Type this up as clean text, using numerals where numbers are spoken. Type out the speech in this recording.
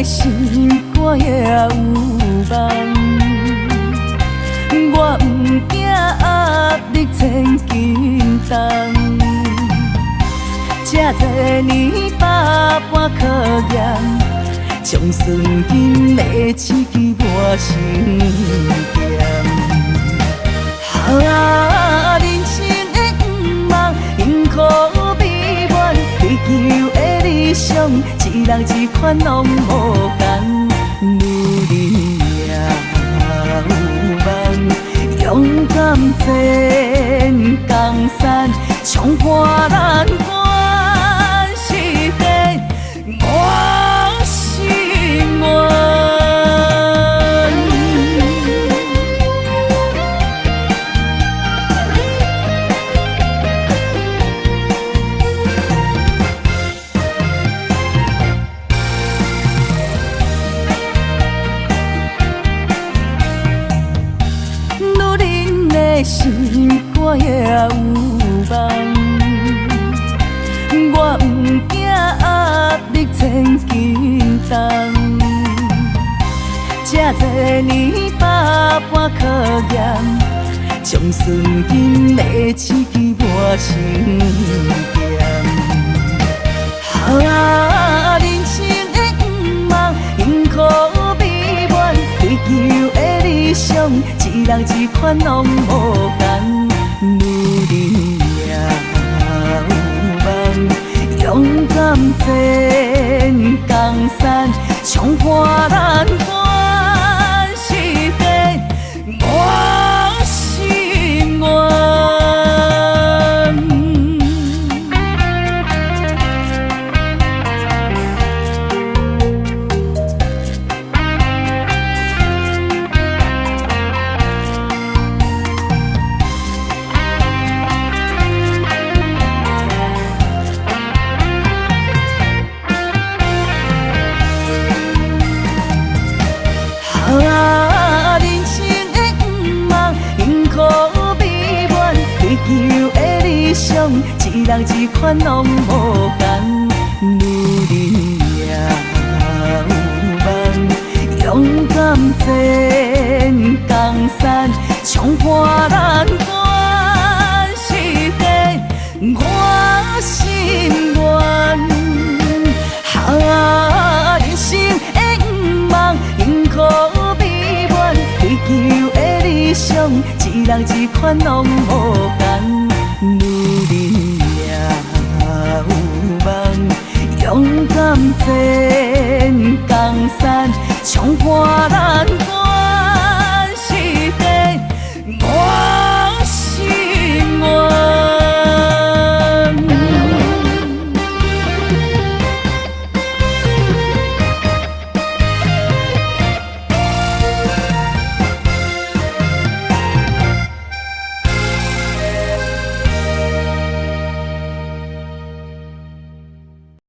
心肝也有梦，我不惊压力千斤重。这多年百般考验，将酸金的刺激我心间。人生的不茫，幸苦美满，追求的理想，一人一款拢无同。女人也有梦，勇敢前江山，冲破难关，是对我心愿。心肝也有梦，我不惊压力千斤重。这多年百般考验，将酸金的刺激我心间。人生的不茫，幸苦美满，追求的理想，一人一款拢无同。女人也有梦，勇敢前江山，冲破难关，是对我心愿。人生的不茫，幸苦美满，追求的理想，一人一款拢无同。女人也有梦，勇敢前江山，冲破难关，是对我心愿。人生的不茫，幸苦追求的理想，一人一款拢无同。女人也有梦，勇敢前江山，冲破难关。